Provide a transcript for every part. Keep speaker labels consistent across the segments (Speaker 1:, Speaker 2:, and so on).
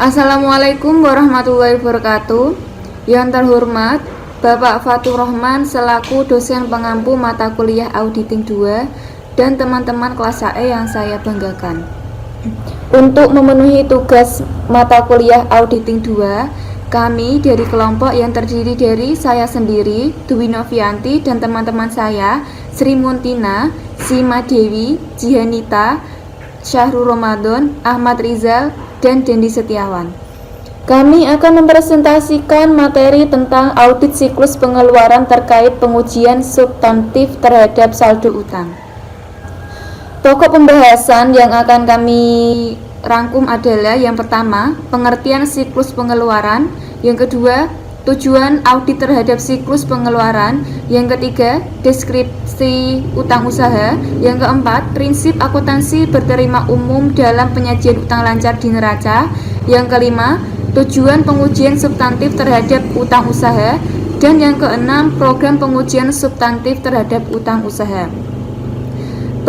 Speaker 1: Assalamualaikum warahmatullahi wabarakatuh. Yang terhormat Bapak Fatur Rahman selaku dosen pengampu mata kuliah Auditing 2 dan teman-teman kelas AE yang saya banggakan. Untuk memenuhi tugas mata kuliah Auditing 2, kami dari kelompok yang terdiri dari saya sendiri, Dwi Novianti, dan teman-teman saya, Sri Muntina, Sima Dewi, Jihanita, Syahrul Ramadan, Ahmad Rizal, dan Dendi Setiawan. Kami akan mempresentasikan materi tentang audit siklus pengeluaran terkait pengujian substantif terhadap saldo utang. Pokok pembahasan yang akan kami rangkum adalah yang pertama, pengertian siklus pengeluaran, yang kedua, tujuan audit terhadap siklus pengeluaran, yang ketiga, deskripsi utang usaha, yang keempat, prinsip akuntansi berterima umum dalam penyajian utang lancar di neraca, yang kelima, tujuan pengujian substantif terhadap utang usaha, dan yang keenam, program pengujian substantif terhadap utang usaha.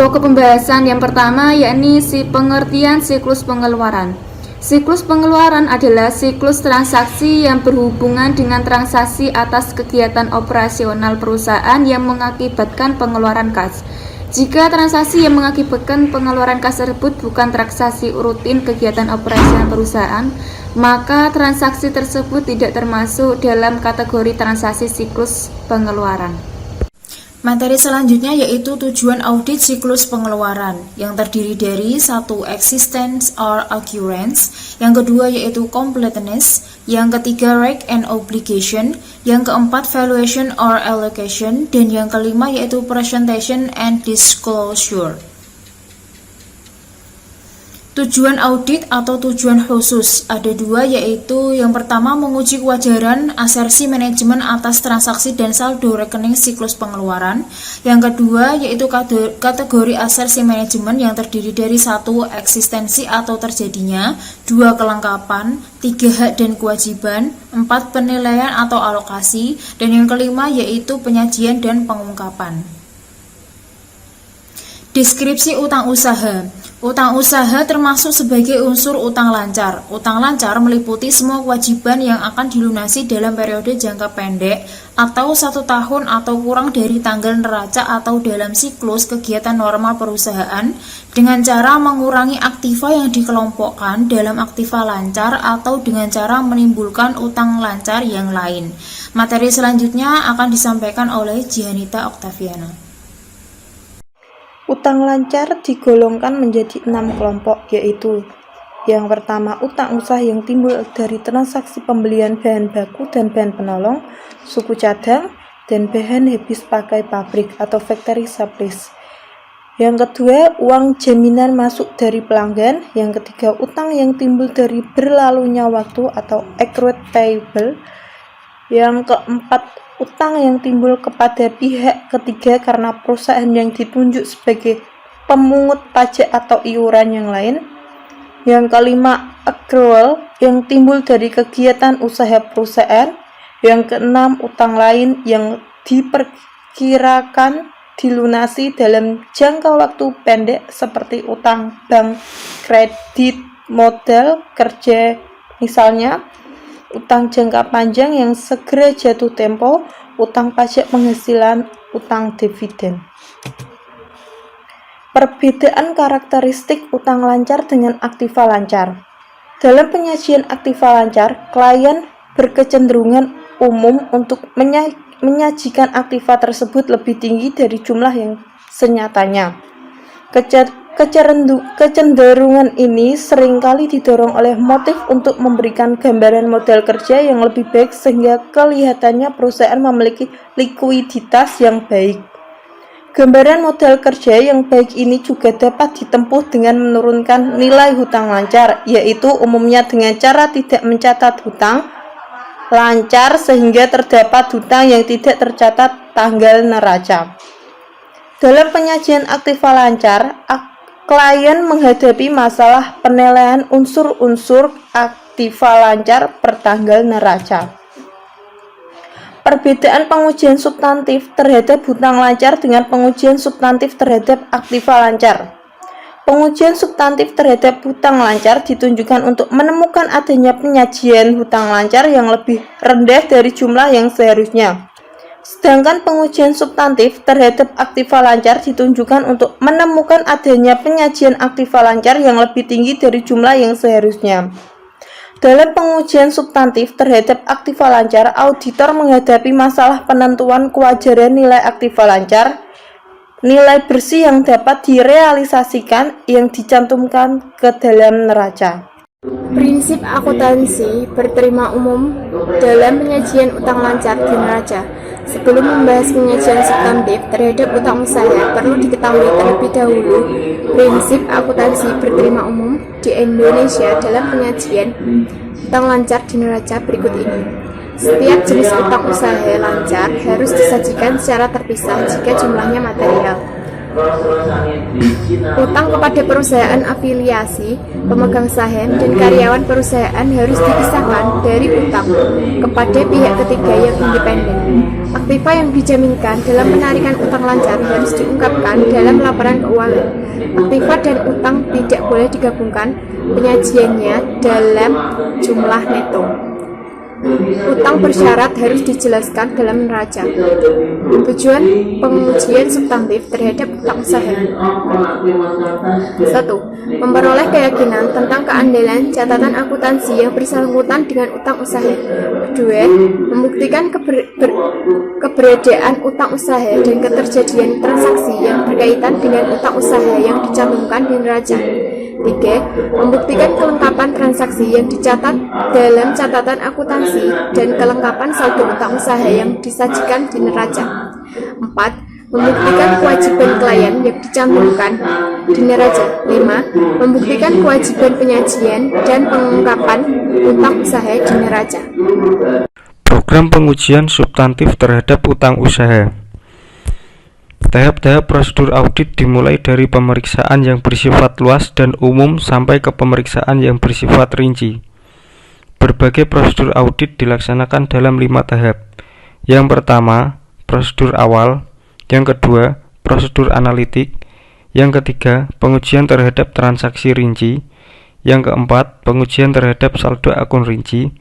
Speaker 1: Pokok pembahasan yang pertama yakni pengertian siklus pengeluaran. Siklus pengeluaran adalah siklus transaksi yang berhubungan dengan transaksi atas kegiatan operasional perusahaan yang mengakibatkan pengeluaran kas. Jika transaksi yang mengakibatkan pengeluaran kas tersebut bukan transaksi rutin kegiatan operasional perusahaan, maka transaksi tersebut tidak termasuk dalam kategori transaksi siklus pengeluaran.
Speaker 2: Materi selanjutnya yaitu tujuan audit siklus pengeluaran yang terdiri dari 1. Existence or occurrence, yang kedua yaitu completeness, yang ketiga right and obligation, yang keempat valuation or allocation, dan yang kelima yaitu presentation and disclosure. Tujuan audit atau tujuan khusus ada dua, yaitu yang pertama menguji kewajaran asersi manajemen atas transaksi dan saldo rekening siklus pengeluaran. Yang kedua yaitu kategori asersi manajemen yang terdiri dari 1. Eksistensi atau terjadinya, 2. Kelengkapan, 3. Hak dan kewajiban, 4. Penilaian atau alokasi, dan yang kelima yaitu penyajian dan pengungkapan. Deskripsi utang usaha. Utang usaha termasuk sebagai unsur utang lancar. Utang lancar meliputi semua kewajiban yang akan dilunasi dalam periode jangka pendek atau 1 tahun atau kurang dari tanggal neraca atau dalam siklus kegiatan normal perusahaan dengan cara mengurangi aktiva yang dikelompokkan dalam aktiva lancar atau dengan cara menimbulkan utang lancar yang lain. Materi selanjutnya akan disampaikan oleh Jihanita Oktaviana.
Speaker 3: Utang lancar digolongkan menjadi 6 kelompok, yaitu yang pertama, utang usaha yang timbul dari transaksi pembelian bahan baku dan bahan penolong, suku cadang, dan bahan habis pakai pabrik atau factory supplies. Yang kedua, uang jaminan masuk dari pelanggan. Yang ketiga, utang yang timbul dari berlalunya waktu atau accrued payable. Yang keempat, utang yang timbul kepada pihak ketiga karena perusahaan yang ditunjuk sebagai pemungut pajak atau iuran yang lain. Yang kelima, accrual yang timbul dari kegiatan usaha perusahaan. Yang keenam, utang lain yang diperkirakan dilunasi dalam jangka waktu pendek seperti utang bank, kredit, modal kerja, misalnya utang jangka panjang yang segera jatuh tempo, utang pajak penghasilan, utang dividen. Perbedaan karakteristik utang lancar dengan aktiva lancar. Dalam penyajian aktiva lancar, klien berkecenderungan umum untuk menyajikan aktiva tersebut lebih tinggi dari jumlah yang senyatanya. Kecenderungan ini seringkali didorong oleh motif untuk memberikan gambaran modal kerja yang lebih baik sehingga kelihatannya perusahaan memiliki likuiditas yang baik. Gambaran modal kerja yang baik ini juga dapat ditempuh dengan menurunkan nilai hutang lancar, yaitu umumnya dengan cara tidak mencatat hutang lancar sehingga terdapat hutang yang tidak tercatat tanggal neraca. Dalam penyajian aktiva lancar, klien menghadapi masalah penilaian unsur-unsur aktiva lancar per tanggal neraca. Perbedaan pengujian substantif terhadap hutang lancar dengan pengujian substantif terhadap aktiva lancar. Pengujian substantif terhadap hutang lancar ditunjukkan untuk menemukan adanya penyajian hutang lancar yang lebih rendah dari jumlah yang seharusnya. Sedangkan pengujian substantif terhadap aktiva lancar ditunjukkan untuk menemukan adanya penyajian aktiva lancar yang lebih tinggi dari jumlah yang seharusnya. Dalam pengujian substantif terhadap aktiva lancar, auditor menghadapi masalah penentuan kewajaran nilai aktiva lancar, nilai bersih yang dapat direalisasikan yang dicantumkan ke dalam neraca.
Speaker 1: Prinsip akuntansi berterima umum dalam penyajian utang lancar di neraca. Sebelum membahas penyajian substantif terhadap utang usaha, perlu diketahui terlebih dahulu prinsip akuntansi berterima umum di Indonesia dalam penyajian utang lancar di neraca berikut ini. Setiap jenis utang usaha lancar harus disajikan secara terpisah jika jumlahnya material. Utang kepada perusahaan afiliasi, pemegang saham, dan karyawan perusahaan harus dipisahkan dari utang kepada pihak ketiga yang independen. Aktiva yang dijaminkan dalam penarikan utang lancar harus diungkapkan dalam laporan keuangan. Aktiva dan utang tidak boleh digabungkan penyajiannya dalam jumlah neto. Utang bersyarat harus dijelaskan dalam neraca. Tujuan pengujian substantif terhadap utang usaha. 1. Memperoleh keyakinan tentang keandalan catatan akuntansi yang bersangkutan dengan utang usaha. 2. Membuktikan keberadaan utang usaha dan keterjadian transaksi yang berkaitan dengan utang usaha yang dicantumkan di neraca. 3. Membuktikan kelengkapan transaksi yang dicatat dalam catatan akuntansi dan kelengkapan saldo utang usaha yang disajikan di neraca. 4. Membuktikan kewajiban klien yang dicantumkan di neraca. 5. Membuktikan kewajiban penyajian dan pengungkapan utang usaha di neraca.
Speaker 4: Program pengujian substantif terhadap utang usaha. Tahap-tahap prosedur audit dimulai dari pemeriksaan yang bersifat luas dan umum sampai ke pemeriksaan yang bersifat rinci. Berbagai prosedur audit dilaksanakan dalam 5 tahap. Yang pertama, prosedur awal. Yang kedua, prosedur analitik. Yang ketiga, pengujian terhadap transaksi rinci. Yang keempat, pengujian terhadap saldo akun rinci.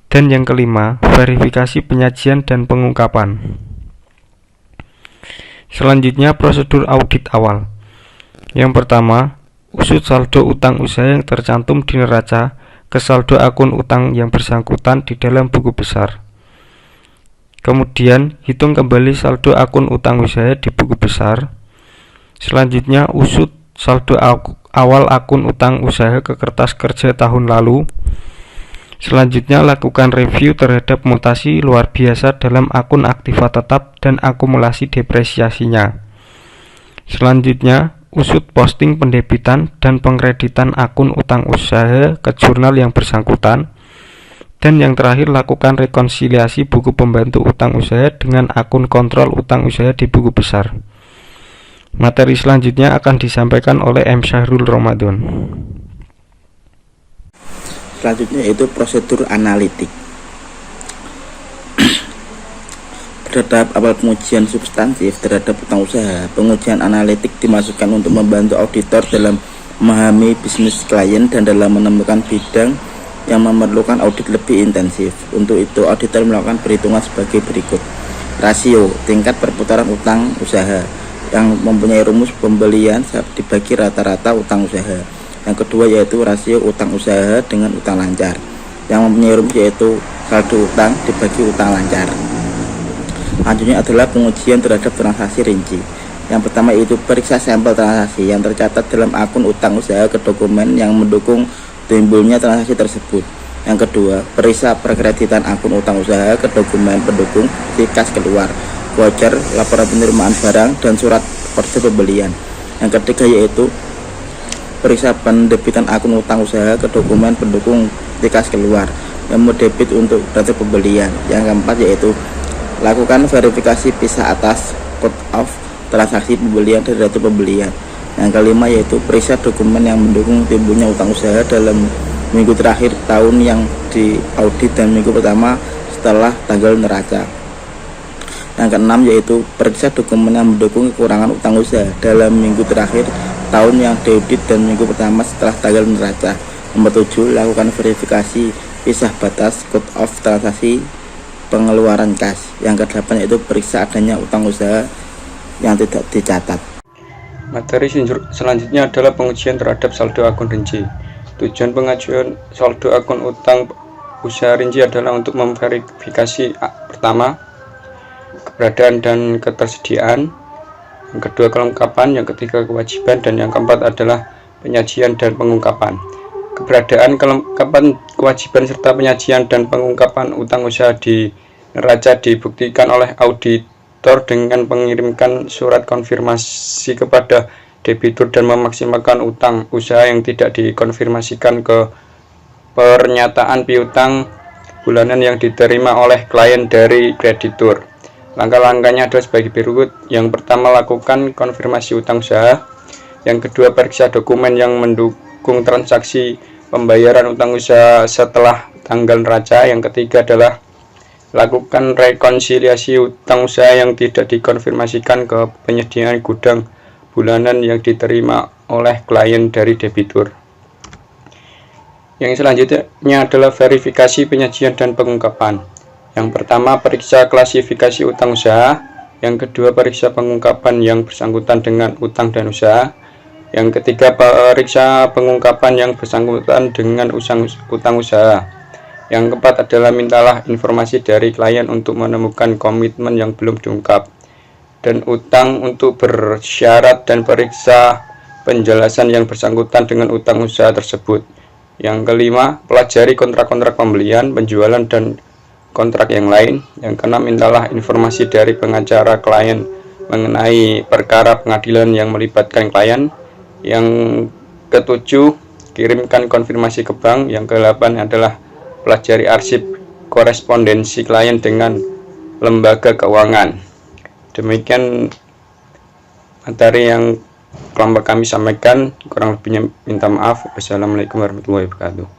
Speaker 4: Dan yang kelima, verifikasi penyajian dan pengungkapan. Selanjutnya, prosedur audit awal. Yang pertama, usut saldo utang usaha yang tercantum di neraca ke saldo akun utang yang bersangkutan di dalam buku besar. Kemudian, hitung kembali saldo akun utang usaha di buku besar. Selanjutnya, usut saldo awal akun utang usaha ke kertas kerja tahun lalu. Selanjutnya, lakukan review terhadap mutasi luar biasa dalam akun aktiva tetap dan akumulasi depresiasinya. Selanjutnya, usut posting pendebitan dan pengkreditan akun utang usaha ke jurnal yang bersangkutan. Dan yang terakhir, lakukan rekonsiliasi buku pembantu utang usaha dengan akun kontrol utang usaha di buku besar. Materi selanjutnya akan disampaikan oleh M. Syahrul Ramadan.
Speaker 5: Selanjutnya yaitu prosedur analitik. Pada tahap awal pengujian substantif terhadap utang usaha, pengujian analitik dimasukkan untuk membantu auditor dalam memahami bisnis klien dan dalam menemukan bidang yang memerlukan audit lebih intensif. Untuk itu, auditor melakukan perhitungan sebagai berikut. Rasio, tingkat perputaran utang usaha yang mempunyai rumus pembelian dibagi rata-rata utang usaha. Yang kedua yaitu rasio utang usaha dengan utang lancar yang mempunyai rumus yaitu saldo utang dibagi utang lancar. Selanjutnya adalah pengujian terhadap transaksi rinci. Yang pertama yaitu periksa sampel transaksi yang tercatat dalam akun utang usaha ke dokumen yang mendukung timbulnya transaksi tersebut. Yang kedua, periksa perkreditan akun utang usaha ke dokumen pendukung si kas keluar, voucher, laporan penerimaan barang, dan surat order pembelian. Yang ketiga yaitu periksa pendebitan akun utang usaha ke dokumen pendukung kas keluar yang mau debit untuk data pembelian. Yang keempat yaitu lakukan verifikasi pisah atas code of transaksi pembelian dan data pembelian. Yang kelima yaitu periksa dokumen yang mendukung timbulnya utang usaha dalam minggu terakhir tahun yang diaudit dan minggu pertama setelah tanggal neraca. Yang keenam yaitu periksa dokumen yang mendukung kekurangan utang usaha dalam minggu terakhir tahun yang diaudit dan minggu pertama setelah tanggal neraca. Nomor 7, lakukan verifikasi pisah batas code of transaksi pengeluaran kas. Yang ke-8 yaitu periksa adanya utang usaha yang tidak dicatat.
Speaker 4: Materi selanjutnya adalah pengujian terhadap saldo akun rinci. Tujuan pengajuan saldo akun utang usaha rinci adalah untuk memverifikasi pertama, keberadaan dan ketersediaan, yang kedua kelengkapan, yang ketiga kewajiban, dan yang keempat adalah penyajian dan pengungkapan. Keberadaan, kelengkapan, kewajiban, serta penyajian dan pengungkapan utang usaha di neraca dibuktikan oleh auditor dengan mengirimkan surat konfirmasi kepada debitur dan memaksimalkan utang usaha yang tidak dikonfirmasikan ke pernyataan piutang bulanan yang diterima oleh klien dari kreditur. Langkah-langkahnya adalah sebagai berikut. Yang pertama, lakukan konfirmasi utang usaha. Yang kedua, periksa dokumen yang mendukung transaksi pembayaran utang usaha setelah tanggal neraca. Yang ketiga adalah lakukan rekonsiliasi utang usaha yang tidak dikonfirmasikan ke penyediaan gudang bulanan yang diterima oleh klien dari debitur. Yang selanjutnya adalah verifikasi penyajian dan pengungkapan. Yang pertama, periksa klasifikasi utang usaha. Yang kedua, periksa pengungkapan yang bersangkutan dengan utang dan usaha. Yang ketiga, periksa pengungkapan yang bersangkutan dengan utang usaha. Yang keempat adalah mintalah informasi dari klien untuk menemukan komitmen yang belum diungkap dan utang untuk bersyarat, dan periksa penjelasan yang bersangkutan dengan utang usaha tersebut. Yang kelima, pelajari kontrak-kontrak pembelian, penjualan, dan kontrak yang lain. Yang keenam, mintalah informasi dari pengacara klien mengenai perkara pengadilan yang melibatkan klien. Yang ketujuh, kirimkan konfirmasi ke bank. Yang ke-8 adalah pelajari arsip korespondensi klien dengan lembaga keuangan. Demikian materi yang kelompok kami sampaikan, kurang lebihnya minta maaf. Wassalamualaikum warahmatullahi wabarakatuh.